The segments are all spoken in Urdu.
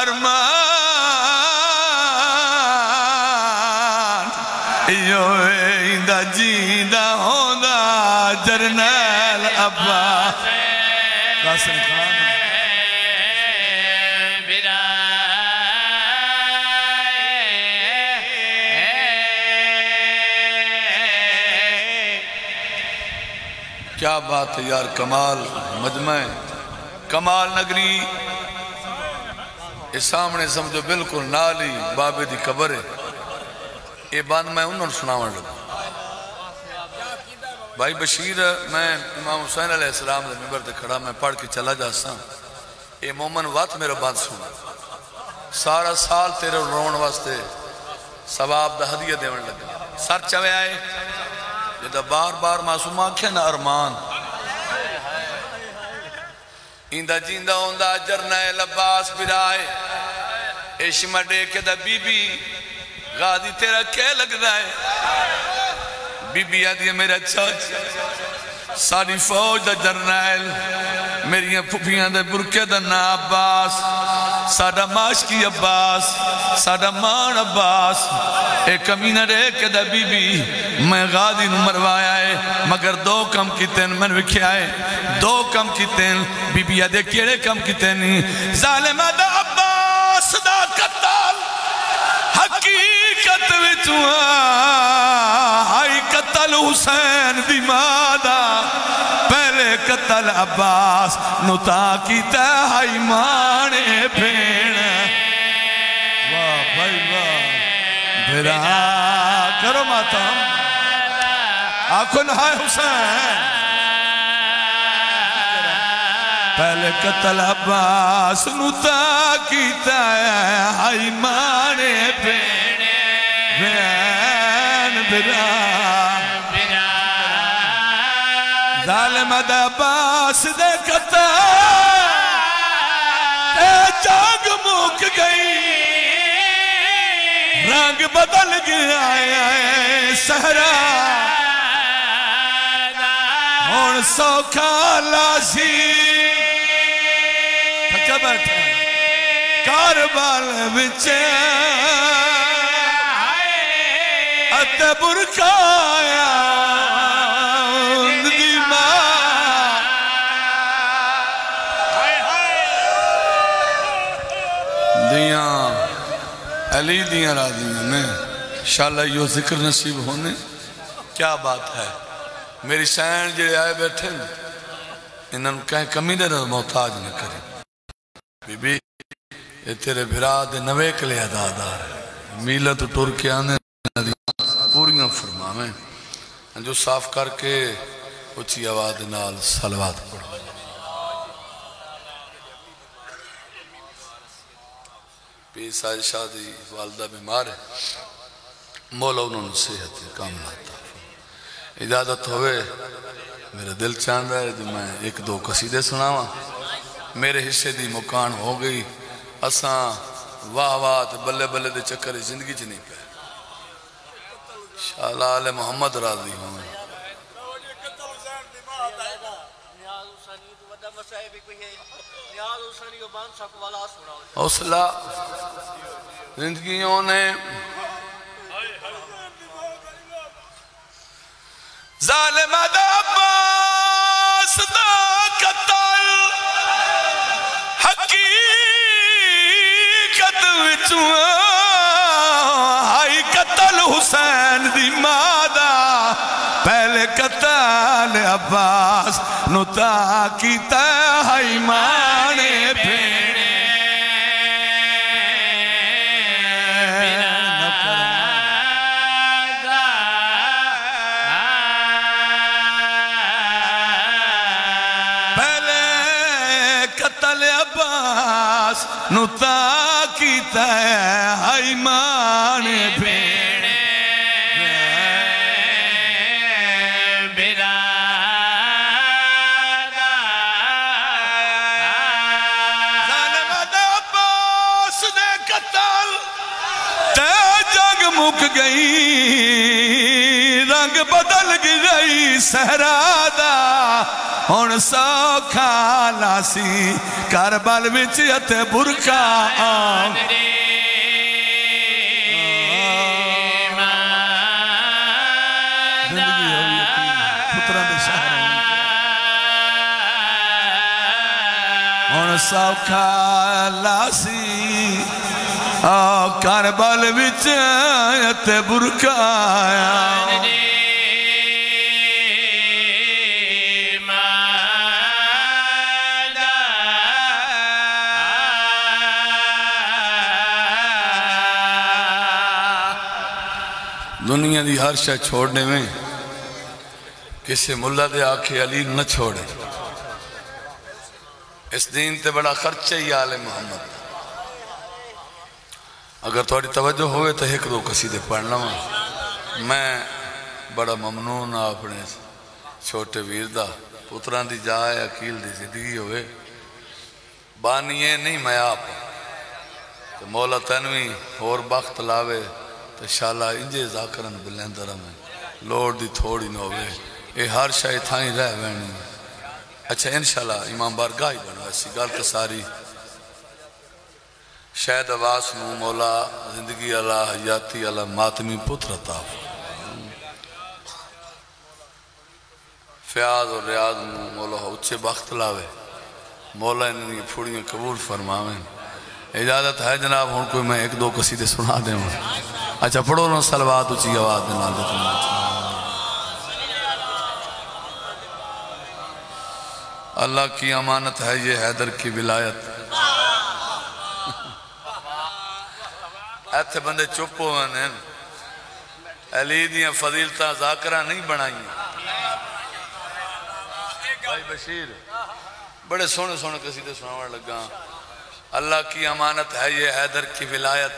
ارمان یو ایندہ جیندہ ہوندہ جرنیل عباس قاسم خان کیا بات ہے یار کمال مجمع کمال نگری اس سامنے سمجھو بالکل نالی بابے دی قبر ہے یہ بات میں انہوں نے سناوان لگا بھائی بشیر میں امام حسین علیہ السلام دے ممبر دے کھڑا میں پڑھ کے چلا جاسا یہ مومن وات میرا بات سنا سارا سال تیرے رون واسطے ثواب دا ہدیہ دیون لگا سر چوے آئے جدہ بار بار معصوم آنکھیں نا ارمان ایندہ جیندہ ہوندہ جرنیل عباس برائے ایشمہ ڈیکے دا بی بی غازی تیرا کیا لگ رہا ہے بی بی آدھی ہے میرا چاچ ساری فوج دا جرنیل میری پھوپیاں دے برکے دا نا عباس ساڑا ماشکی عباس ساڑا مان عباس ایک کمینہ ڈیکے دا بی بی میں غازی نو مروایا ہے مگر دو کم کی تین میں وکھیا ہے دو کم کی تین بی بی آدھے کیڑے کم کی تینی ظالمہ دا عباس دا قتال حقیقت وچوا ہائی قتل حسین دی مادہ پہلے قتل عباس نتا کی تہائی مانے بھین واہ بھائی واہ بھرا کرو ماتم آنکھن ہائے حسین پہلے قتل عباس نتا کی تہائی مانے بھین بھرا ظالم عباس دے قتل اے جاگ موک گئی رنگ بدل گیا ہے سہرا اور سوکھا لاسی تھکا بیٹھا کاربال بچے اتے برکایا دیاں علی دیاں راضیاں میں انشاءاللہ یہ ذکر نصیب ہونے کیا بات ہے میری سین جڑے آئے بیٹھے انہوں کہیں کمی دے رہا محتاج نہ کریں بی بی یہ تیرے بھرا دے نوے کے لئے ادادار ہے میلہ تو ٹور کے آنے پوریاں فرما میں جو صاف کر کے اچھی آواز نال صلوات پڑھو پیر ساج شادی والدہ بیمار ہے مولا انہوں نے صحت کام لاتا اجازت ہوئے میرا دل چاند ہے جو میں ایک دو قصیدے سناواں میرے حصے دی مکان ہو گئی اساں واہ واہ بلے بلے دے چکر زندگی چ نہیں پہ شاءاللہ آل محمد راضی ہوں حوصلہ زندگیوں نے ظالم عباس دا قتل حقیقت وچوا ہائی قتل حسین دی مادہ پہلے قتل عباس نتا کی تہائی مانے بھینے نتا کی تہائی مانے بھیڑے برادا ظالم عباس نے قتل تے جنگ مک گئی رنگ بدل گئی صحرا دا ہن سوکھا لاسی کربل وچ اتے برکا ہن سوکھا لاسی کربل وچ اتے برکا دنیا دی ہر شے چھوڑنے میں کسی ملہ دے آکھے علی نہ چھوڑے اس دین تے بڑا خرچہ ہی آل محمد اگر تھوڑی توجہ ہوئے تو ایک دو قصیدے پڑھنا میں بڑا ممنون اپنے چھوٹے ویردہ پتران دی جائے عقیل دی زندگی ہوئے بانیے نہیں میں آپ تو مولا تنوی اور بخت لاوے تو شاءاللہ انجے ذاکرن بلندر میں لوڑ دی تھوڑی نہ ہوئے یہ ہر شاید تھائیں رہ وینی اچھا انشاءاللہ امام بارگاہی بنو ایسی گالت ساری شاید آواز نو مولا زندگی اللہ حیاتی اللہ ماتمی پتر عطا فیاض اور ریاض نو مولا اچھے بخت لاوے مولا انہیں پھوڑیاں قبول فرماویں اجازت ہے جناب ہوں کوئی میں ایک دو قصیدے سنا دیں اچھا پڑھو نا صلوات اچھی آواز دینا دیتا اللہ کی امانت ہے یہ حیدر کی ولایت ایتھے بندے چپ ہوئے علی دیاں فضیلتاں ذاکرہ نہیں بنائیں بھائی بشیر بڑے سونے سونے قصیدے سناوڑ لگا اللہ کی امانت ہے یہ حیدر کی ولایت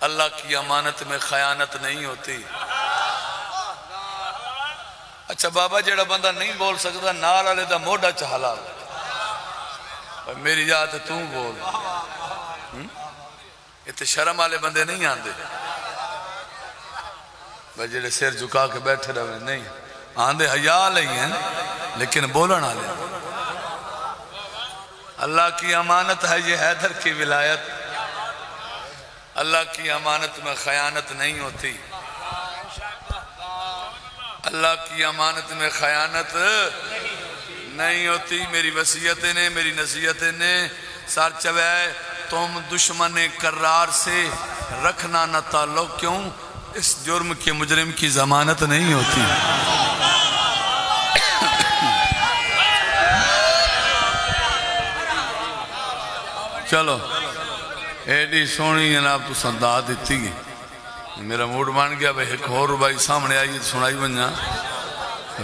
اللہ کی امانت میں خیانت نہیں ہوتی اچھا بابا جیڑا بندہ نہیں بول سکتا نال والے دا موڈا چہلا میری یاد ہے تم بول اتنے شرم والے بندے نہیں آندے بھائی جیڑے سیر جھکا کے بیٹھے رہے نہیں آندے حیا لئی ہیں لیکن بولن والے اللہ کی امانت ہے یہ حیدر کی ولایت اللہ کی امانت میں خیانت نہیں ہوتی اللہ کی امانت میں خیانت نہیں ہوتی میری وصیتیں نے میری نصیحتیں نے سار چوائے تم دشمن کرار سے رکھنا نہ تعلق کیوں اس جرم کے مجرم کی ضمانت نہیں ہوتی چلو ایڈی سونی جناب تو سندا دیتی گی میرا موڈ مان گیا بھائی ایک اور بھائی سامنے آئیے سنائی بنجا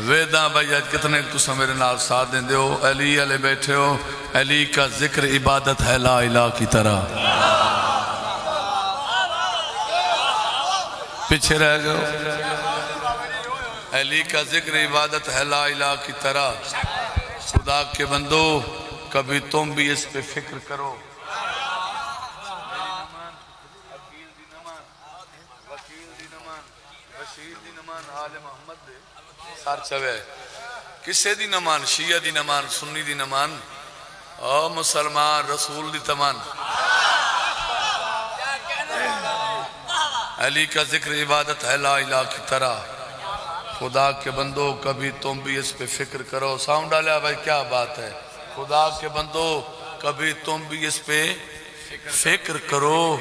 ویداں بھائی آج کتنے تسا میرے نال ساتھ دیں دے ہو علی علیہ بیٹھے ہو علی کا ذکر عبادت ہے لا الہ کی طرح پیچھے رہ گئے علی کا ذکر عبادت ہے لا الہ کی طرح خدا کے بندو کبھی تم بھی اس پہ فکر کرو سار چوے کسے دی نمان شیعہ دی نمان سنی دی نمان او مسلمان رسول دی تمان علی کا ذکر عبادت ہے لا الہ کی طرح خدا کے بندو کبھی تم بھی اس پہ فکر کرو ساؤنڈ ڈالیا بھائی کیا بات ہے خدا کے بندو کبھی تم بھی اس پہ فکر کرو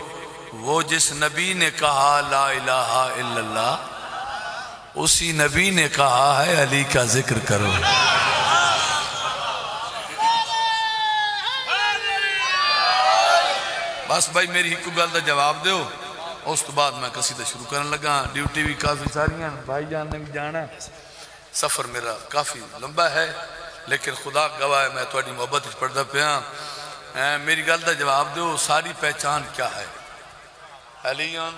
وہ جس نبی نے کہا لا الہ الا اللہ اسی نبی نے کہا ہے علی کا ذکر کرو بس بھائی میری ہی کو گل دا جواب دیو اس تو بعد میں قصیدہ شروع کرنے لگا ڈیوٹی بھی کافی ساری ہیں بھائی جان نے بھی جانا سفر میرا کافی لمبا ہے لیکن خدا گواہ ہے میں تھوڑی محبت پڑھتا پیا میری گل دا جواب دیو ساری پہچان کیا ہے علیون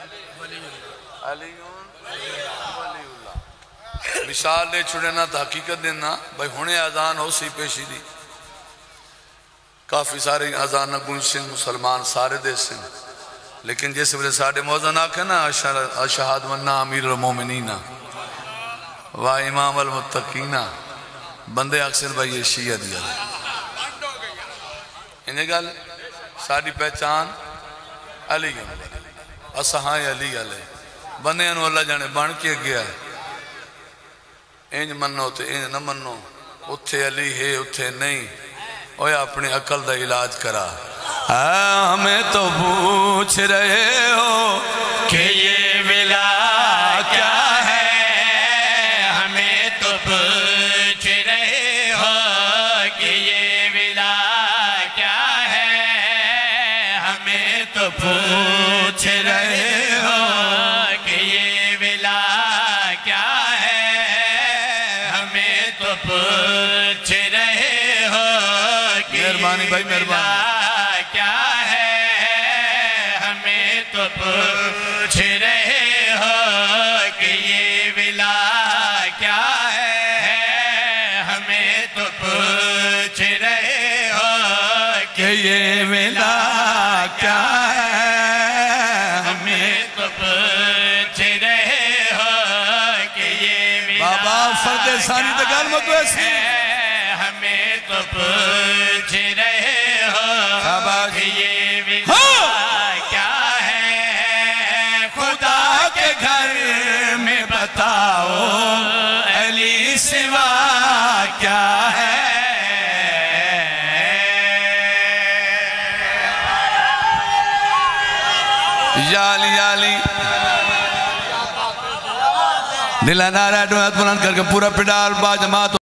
مثال لے چھوڑنا تو حقیقت دینا بھائی ہونے آزان ہو سی پیشی دی کافی سارے آزان گنشن مسلمان سارے دے سن لیکن جیسے بلے ساڑھے موزن آکھے نا اشہاد مننا امیر المومنین و امام المتقین بندے اکثر بھائی یہ شیعہ دیا انہیں گل ساری پہچان علی گل اسہاں علی گلے بندے انہوں اللہ جانے بان کے گیا انج منو تے انج نہ منو اتھے علی ہے اتھے نہیں اوہ اپنی عقل دا علاج کرا ہمیں تو پوچھ رہے ہو کہ یہ ولا کیا ہے ہمیں تو پوچھ رہے ہو کہ یہ ولا کیا ہے ہمیں تو پوچھ رہے ہو کہ یہ ولا کیا ہے ہمیں تو پوچھ رہے ہو کہ مہربانی بھائی مہربانی پوچھ رہے ہو کہ یہ ولا کیا ہے ہمیں تو پوچھ رہے ہو کہ یہ ولا کیا ہے ہمیں تو پوچھ رہے ہو کہ یہ ولا بابا فرد ثانی تگال مدویسی ہمیں تو پوچھ رہے ہو کہ یہ ولا بتاؤ علی سوا کیا ہے یا علی دلہ نعرہ ڈویت بلند کر کے پورا پڑال با جماعت